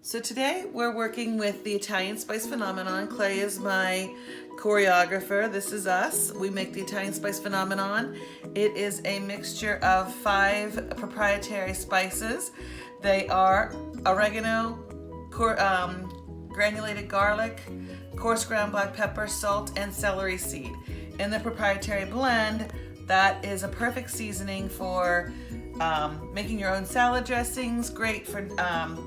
So today we're working with the Italian Spice Phenomenon. Clay is my choreographer. This is us. We make the Italian Spice Phenomenon. It is a mixture of 5 proprietary spices. They are oregano, granulated garlic, coarse ground black pepper, salt, and celery seed. In the proprietary blend, that is a perfect seasoning for making your own salad dressings. Great for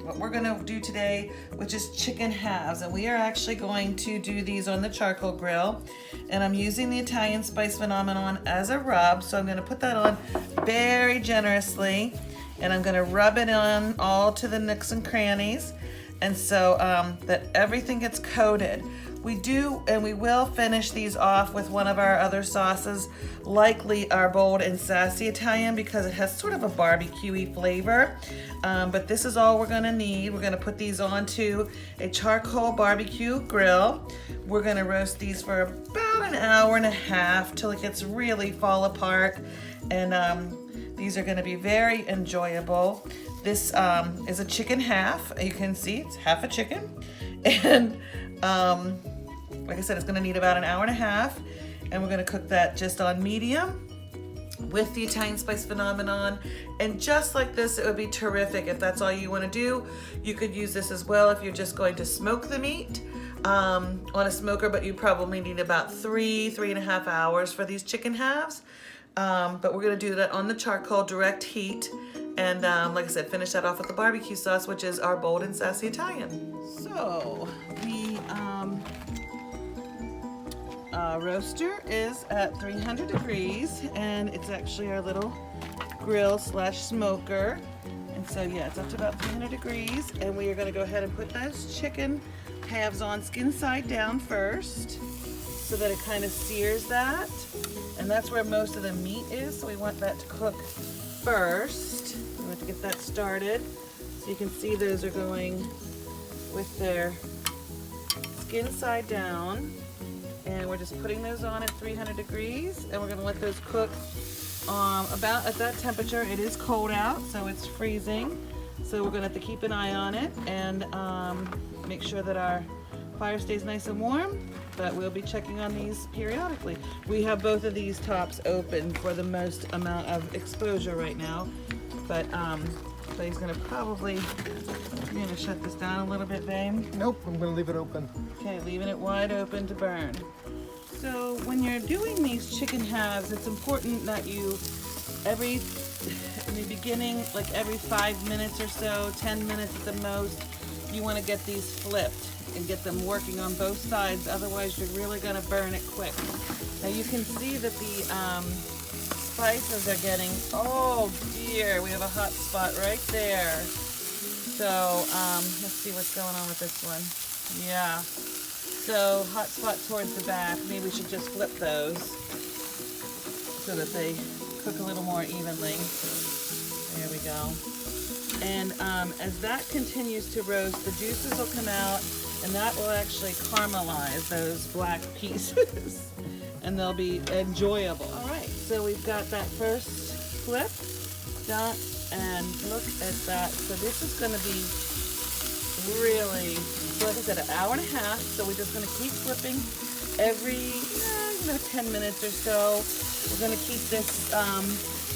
what we're going to do today, which is chicken halves. And we are actually going to do these on the charcoal grill. And I'm using the Italian Spice Phenomenon as a rub. So I'm going to put that on very generously. And I'm going to rub it on all to the nooks and crannies. And so that everything gets coated. We do and we will finish these off with one of our other sauces, likely our Bold and Sassy Italian, because it has sort of a barbecue-y flavor. But this is all we're gonna need. We're gonna put these onto a charcoal barbecue grill. We're gonna roast these for about an hour and a half till it gets really fall apart. And these are gonna be very enjoyable. This is a chicken half. You can see it's half a chicken. And like I said, it's gonna need about an hour and a half, and we're gonna cook that just on medium with the Italian Spice Phenomenon. And just like this, it would be terrific if that's all you wanna do. You could use this as well if you're just going to smoke the meat on a smoker, but you probably need about 3.5 hours for these chicken halves. But we're gonna do that on the charcoal, direct heat. And like I said, finish that off with the barbecue sauce, which is our Bold and Sassy Italian. So the roaster is at 300 degrees, and it's actually our little grill slash smoker. And so yeah, it's up to about 300 degrees, and we are going to go ahead and put those chicken halves on skin side down first, so that it kind of sears that. And that's where most of the meat is, so we want that to cook first. We want to get that started. So you can see those are going with their skin side down. And we're just putting those on at 300 degrees, and we're gonna let those cook about at that temperature. It is cold out, so it's freezing. So we're gonna have to keep an eye on it and make sure that our fire stays nice and warm, but we'll be checking on these periodically. We have both of these tops open for the most amount of exposure right now, but he's gonna probably, you're gonna shut this down a little bit, babe? Nope, I'm gonna leave it open. Okay, leaving it wide open to burn. So when you're doing these chicken halves, it's important that you, in the beginning, like every 5 minutes or so, 10 minutes at the most, you wanna get these flipped and get them working on both sides, otherwise you're really gonna burn it quick. Now you can see that the spices are getting, oh dear, we have a hot spot right there. So let's see what's going on with this one. Yeah, so hot spot towards the back. Maybe we should just flip those so that they cook a little more evenly. There we go. And as that continues to roast, the juices will come out, and that will actually caramelize those black pieces. And they'll be enjoyable. All right, so we've got that first flip done, and look at that. So this is gonna be really, so like I said, an hour and a half. So we're just gonna keep flipping every 10 minutes or so. We're gonna keep this,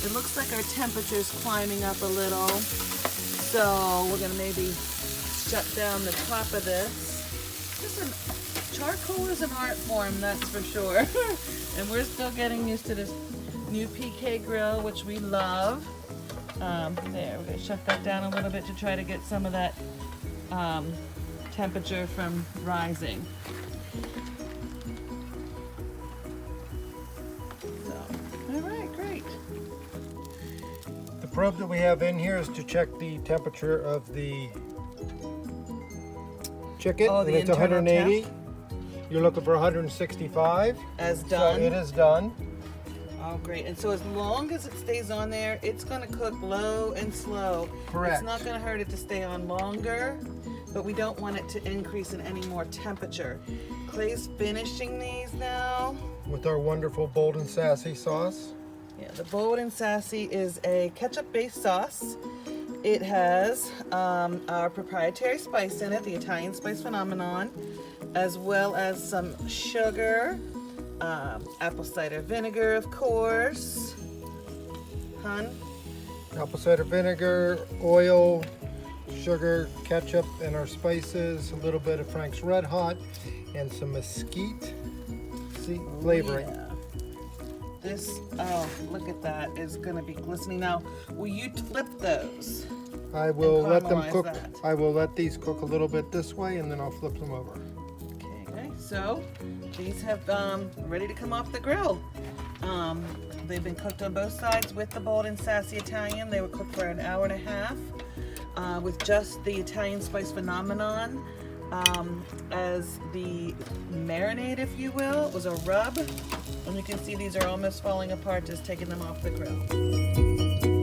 it looks like our temperature's climbing up a little. So we're gonna maybe shut down the top of this. Charcoal is an art form, that's for sure. And we're still getting used to this new PK grill, which we love. There, we're gonna shut that down a little bit to try to get some of that temperature from rising. So, all right, great. The probe that we have in here is to check the temperature of the chicken. Oh, the and it's internal 180. temp? You're looking for 165. As done. So it is done. Oh, great. And so as long as it stays on there, it's going to cook low and slow. Correct. It's not going to hurt it to stay on longer, but we don't want it to increase in any more temperature. Clay's finishing these now. With our wonderful Bold and Sassy sauce. Yeah, the Bold and Sassy is a ketchup-based sauce. It has our proprietary spice in it, the Italian spice phenomenon, as well as some sugar, apple cider vinegar, of course. Hun? Apple cider vinegar, oil, sugar, ketchup, and our spices, a little bit of Frank's Red Hot, and some mesquite flavoring. Yeah. This, oh, look at that, is going to be glistening. Now, will you flip those? I will let them caramelize cook. that? I will let these cook a little bit this way, and then I'll flip them over. Okay, so these have ready to come off the grill. They've been cooked on both sides with the Bold and Sassy Italian. They were cooked for an hour and a half with just the Italian spice phenomenon as the marinade, if you will. It was a rub, and you can see these are almost falling apart, just taking them off the grill.